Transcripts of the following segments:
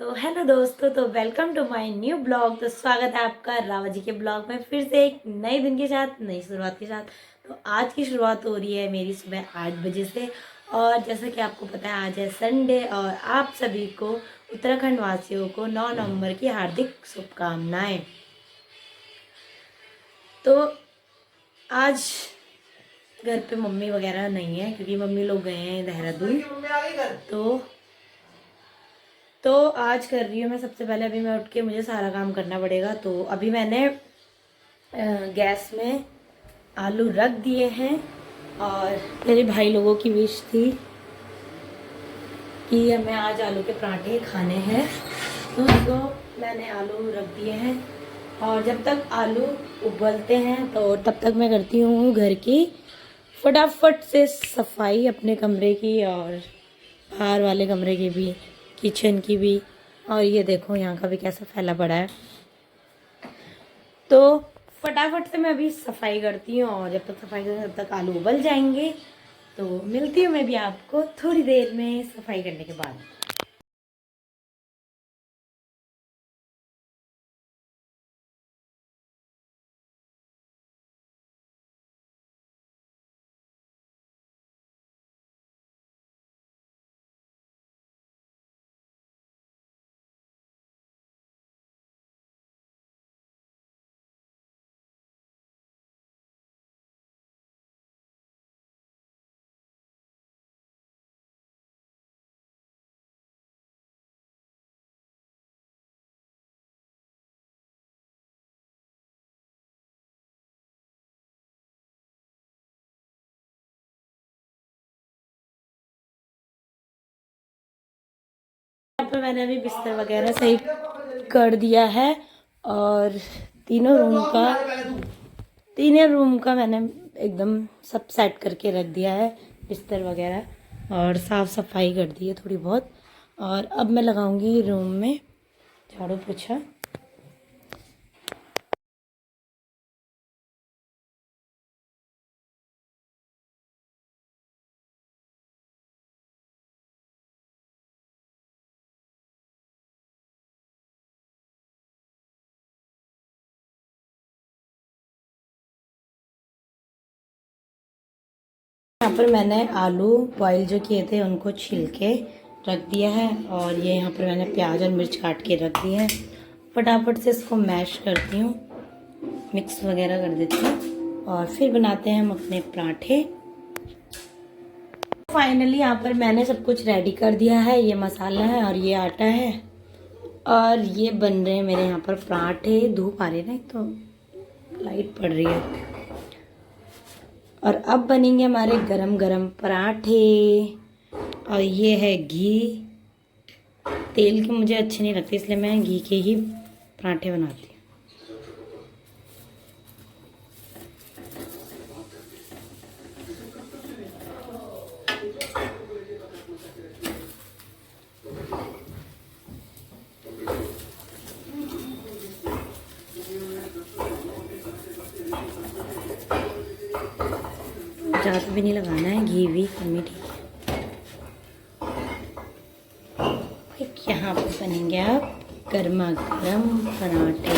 तो हेलो दोस्तों, तो welcome to my new blog. तो स्वागत है आपका रावा जी के ब्लॉग में फिर से एक नए दिन के साथ, नई शुरुआत के साथ। तो आज की शुरुआत हो रही है मेरी सुबह 8 बजे से। और जैसा कि आपको पता है आज है संडे और आप सभी को उत्तराखंड वासियों को 9 नवंबर की हार्दिक शुभकामनाएं। तो आज घर पे मम्मी वगैरह नहीं है क्योंकि मम्मी लोग गए हैं देहरादून। तो आज कर रही हूँ मैं। सबसे पहले अभी मैं उठ के मुझे सारा काम करना पड़ेगा। तो अभी मैंने गैस में आलू रख दिए हैं और मेरे भाई लोगों की विश थी कि हमें आज आलू के पराठे खाने हैं, तो उसको मैंने आलू रख दिए हैं। और जब तक आलू उबलते हैं तो तब तक मैं करती हूँ घर की फटाफट से सफाई, अपने कमरे की और बाहर वाले कमरे की भी, किचन की भी। और ये देखो यहाँ का भी कैसा फैला पड़ा है। तो फटाफट से मैं अभी सफाई करती हूँ और जब तक सफाई करती हूँ तब तक आलू उबल जाएंगे। तो मिलती हूँ मैं भी आपको थोड़ी देर में सफाई करने के बाद। यहाँ पर मैंने अभी बिस्तर वगैरह सही कर दिया है और तीनों रूम का मैंने एकदम सब सेट करके रख दिया है, बिस्तर वगैरह, और साफ़ सफाई कर दी है थोड़ी बहुत। और अब मैं लगाऊंगी रूम में झाड़ू पोछा। यहाँ पर मैंने आलू बॉईल जो किए थे उनको छील के रख दिया है और ये यहाँ पर मैंने प्याज और मिर्च काट के रख दी है। फटाफट से इसको मैश करती हूँ, मिक्स वगैरह कर देती हूँ और फिर बनाते हैं हम अपने पराठे। फाइनली यहाँ पर मैंने सब कुछ रेडी कर दिया है। ये मसाला है और ये आटा है और ये बन रहे हैं मेरे यहाँ पर पराठे। धूप आ रही है ना, एक तो लाइट पड़ रही है। और अब बनेंगे हमारे गरम गरम पराठे। और ये है घी। तेल के मुझे अच्छे नहीं लगते इसलिए मैं घी के ही पराठे बनाती हूँ। ज़्यादा भी नहीं लगाना है, घी भी कम ही ठीक है। यहाँ पर बनेंगे आप गर्मा गर्म पराठे।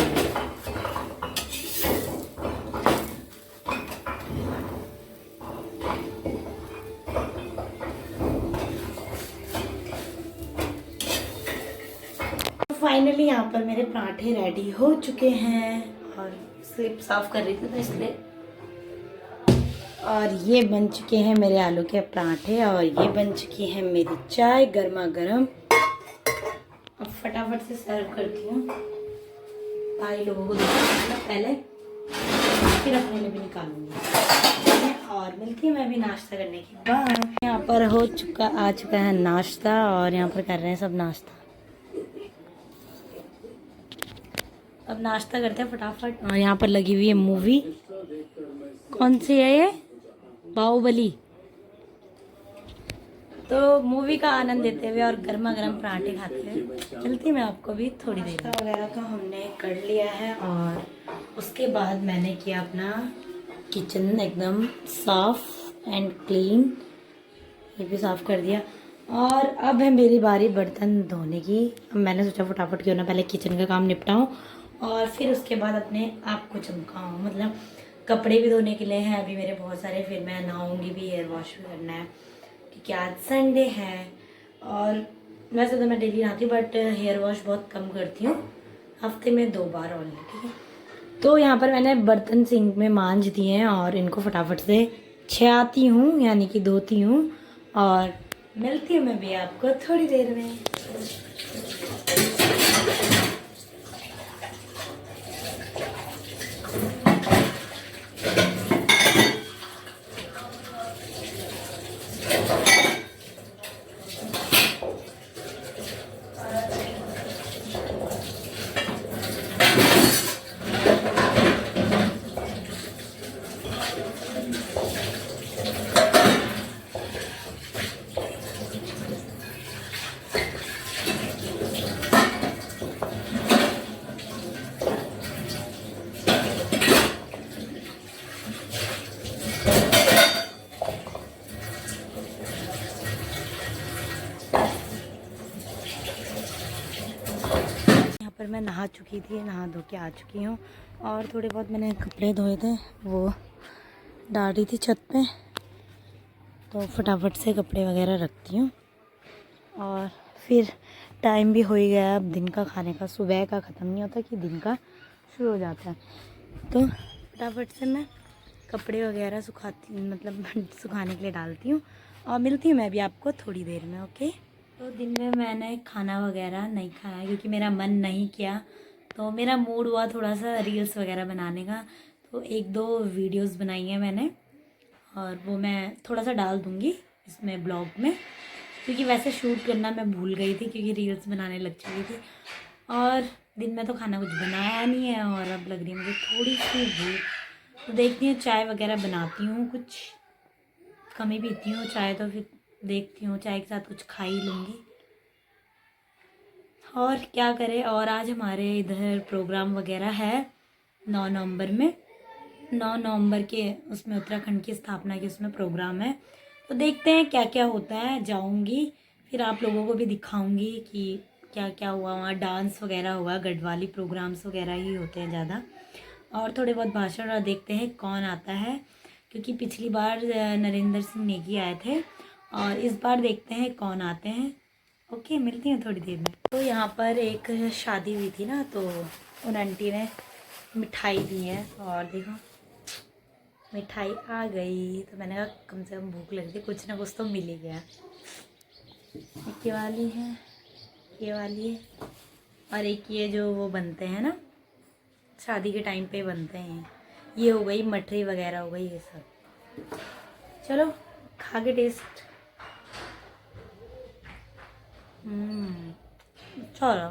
फाइनली यहाँ पर मेरे पराठे रेडी हो चुके हैं और स्लिप साफ कर रही थी तो इसलिए। और ये बन चुके हैं मेरे आलू के पराठे और ये बन चुकी है मेरी चाय गर्मा गर्म। अब फटाफट से सर्व करती हूँ, भाई लोगों को दूंगा पहले, फिर अपने लिए भी निकालूंगी और मिलती है मैं भी नाश्ता करने के बाद। यहाँ पर आ चुका है नाश्ता और यहाँ पर कर रहे हैं सब नाश्ता। अब नाश्ता करते हैं फटाफट। और यहाँ पर लगी हुई है मूवी। कौन सी है ये? बाहुबली। तो मूवी का आनंद लेते हुए और गर्मा गर्म पराठे खाते हुए मिलती मैं आपको भी थोड़ी देर। वगैरह का हमने कर लिया है और उसके बाद मैंने किया अपना किचन एकदम साफ एंड क्लीन। ये भी साफ कर दिया और अब है मेरी बारी बर्तन धोने की। अब मैंने सोचा फटाफट क्यों ना पहले किचन का काम निपटाऊं और फिर उसके बाद अपने आप को चमकाऊं। मतलब कपड़े भी धोने के लिए हैं अभी मेरे बहुत सारे, फिर मैं नहाऊंगी भी, हेयर वॉश भी करना है क्योंकि आज संडे है। और वैसे तो मैं डेली नहाती हूँ बट हेयर वॉश बहुत कम करती हूँ, हफ्ते में 2 बार ऑनली, ठीक है। तो यहाँ पर मैंने बर्तन सिंक में मांज दिए हैं और इनको फटाफट से छियाती हूँ, यानी कि धोती हूँ। और मिलती हूँ मैं भी आपको थोड़ी देर में। पर मैं नहा चुकी थी, नहा धो के आ चुकी हूँ और थोड़े बहुत मैंने कपड़े धोए थे वो डाल रही थी छत पे, तो फटाफट से कपड़े वगैरह रखती हूँ। और फिर टाइम भी हो ही गया अब दिन का खाने का, सुबह का ख़त्म नहीं होता कि दिन का शुरू हो जाता है। तो फटाफट से मैं कपड़े वगैरह सुखाने के लिए डालती हूँ और मिलती हूँ मैं भी आपको थोड़ी देर में, ओके। तो दिन में मैंने खाना वगैरह नहीं खाया क्योंकि मेरा मन नहीं किया, तो मेरा मूड हुआ थोड़ा सा रील्स वगैरह बनाने का। तो 1-2 वीडियोस बनाई हैं मैंने और वो मैं थोड़ा सा डाल दूँगी इसमें ब्लॉग में, क्योंकि वैसे शूट करना मैं भूल गई थी क्योंकि रील्स बनाने लग चुकी थी। और दिन में तो खाना कुछ बनाया नहीं है और अब लग रही है मुझे थोड़ी सी भूख, तो देखती हूँ चाय वगैरह बनाती हूँ, कुछ कम ही पीती हूँ चाय, तो फिर देखती हूँ चाय के साथ कुछ खा ही लूँगी और क्या करें। और आज हमारे इधर प्रोग्राम वगैरह है 9 नवंबर में, 9 नवंबर के उसमें उत्तराखंड की स्थापना के उसमें प्रोग्राम है, तो देखते हैं क्या क्या होता है। जाऊंगी फिर आप लोगों को भी दिखाऊंगी कि क्या क्या हुआ वहाँ, डांस वगैरह हुआ, गढ़वाली प्रोग्राम्स वगैरह ही होते हैं ज़्यादा, और थोड़े बहुत भाषण, और देखते हैं कौन आता है क्योंकि पिछली बार नरेंद्र सिंह नेगी आए थे और इस बार देखते हैं कौन आते हैं। ओके, मिलती हैं थोड़ी देर में। तो यहाँ पर एक शादी हुई थी ना, तो उन आंटी ने मिठाई दी है और देखो मिठाई आ गई, तो मैंने कहा कम से कम भूख लग रही, कुछ ना कुछ तो मिल ही गया। ये वाली है, ये वाली है, और एक ये जो वो बनते हैं ना शादी के टाइम पे बनते हैं, ये हो गई मठरी वगैरह हो गई, ये सब। चलो खा के टेस्ट। चलो,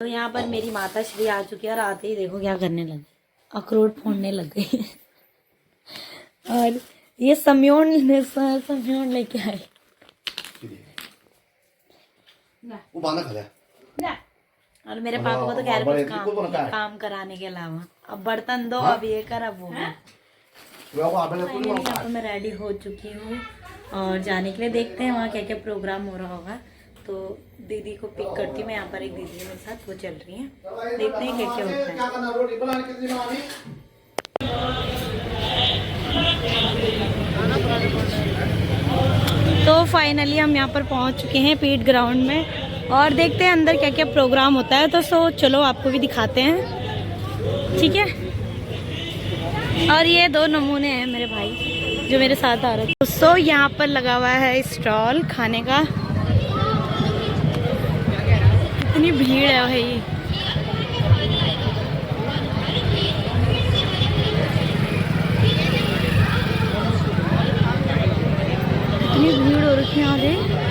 तो यहाँ पर मेरी माता श्री आ चुकी है और आते ही देखो क्या करने लगे, अखरोट फोड़ने लग गई और ये सम्योन लेके आए। और मेरे पापा को तो कह रहे कुछ काम कराने के अलावा, अब बर्तन दो, अब ये कर, अब वो कर। मैं रेडी हो चुकी हूँ और जाने के लिए, देखते हैं वहाँ क्या क्या प्रोग्राम हो रहा होगा। तो दीदी को पिक करती हूँ मैं, यहाँ पर एक दीदी मेरे साथ वो चल रही हैं, देखते हैं क्या क्या होता है। तो फाइनली हम यहाँ पर पहुँच चुके हैं पीट ग्राउंड में और देखते हैं अंदर क्या क्या प्रोग्राम होता है। तो चलो आपको भी दिखाते हैं, ठीक है। और ये 2 नमूने हैं मेरे भाई जो मेरे साथ आ रहे थे। तो यहाँ पर लगा हुआ है स्टॉल खाने का, इतनी भीड़ है भाई, इतनी भीड़ हो रखी है यहाँ पे।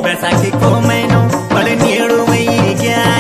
बैसाखी को महीनों बड़े नीड़ू में गया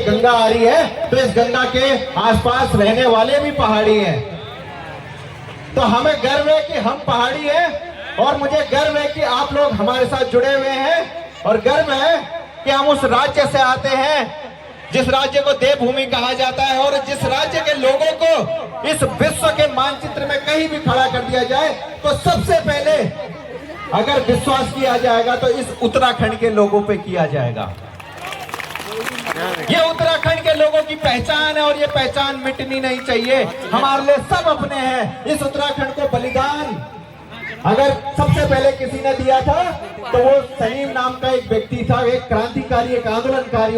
गंगा आ रही है तो इस गंगा के आसपास रहने वाले भी पहाड़ी हैं। तो हमें गर्व है कि हम पहाड़ी हैं और मुझे गर्व है कि आप लोग हमारे साथ जुड़े हुए हैं और गर्व है कि हम उस राज्य से आते हैं जिस राज्य को देवभूमि कहा जाता है और जिस राज्य के लोगों को इस विश्व के मानचित्र में कहीं भी खड़ा कर दिया जाए तो सबसे पहले अगर विश्वास किया जाएगा तो इस उत्तराखंड के लोगों पे किया जाएगा। ये उत्तराखंड के लोगों की पहचान है और ये पहचान मिटनी नहीं चाहिए। हमारे लिए सब अपने हैं। इस उत्तराखंड को बलिदान अगर सबसे पहले किसी ने दिया था तो वो सलीम नाम का एक व्यक्ति था, एक क्रांतिकारी, एक आंदोलनकारी।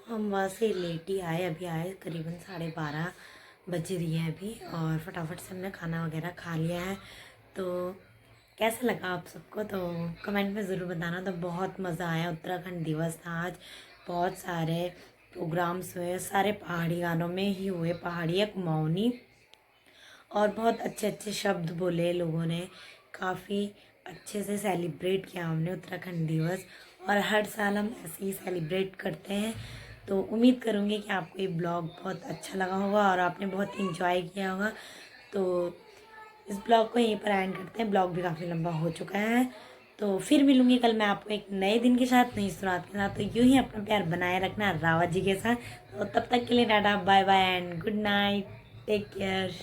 हम वहाँ से लेट ही आए, अभी आए करीबन 12:30 बज रही है अभी और फटाफट से हमने खाना वगैरह खा लिया है। तो कैसा लगा आप सबको तो कमेंट में ज़रूर बताना। तो बहुत मज़ा आया, उत्तराखंड दिवस था आज, बहुत सारे प्रोग्राम्स हुए, सारे पहाड़ी गानों में ही हुए, पहाड़ी या कुमाऊनी, और बहुत अच्छे अच्छे शब्द बोले लोगों ने, काफ़ी अच्छे से सेलिब्रेट किया हमने उत्तराखंड दिवस और हर साल हम ऐसे ही सेलिब्रेट करते हैं। तो उम्मीद करूँगी कि आपको ये ब्लॉग बहुत अच्छा लगा होगा और आपने बहुत इंजॉय किया होगा। तो इस ब्लॉग को यहीं पर एंड करते हैं, ब्लॉग भी काफ़ी लंबा हो चुका है। तो फिर मिलूँगी कल मैं आपको एक नए दिन के साथ, नई शुरुआत के साथ। तो यूँ ही अपना प्यार बनाए रखना रावत जी के साथ। तो तब तक के लिए tata bye bye and good night, take care.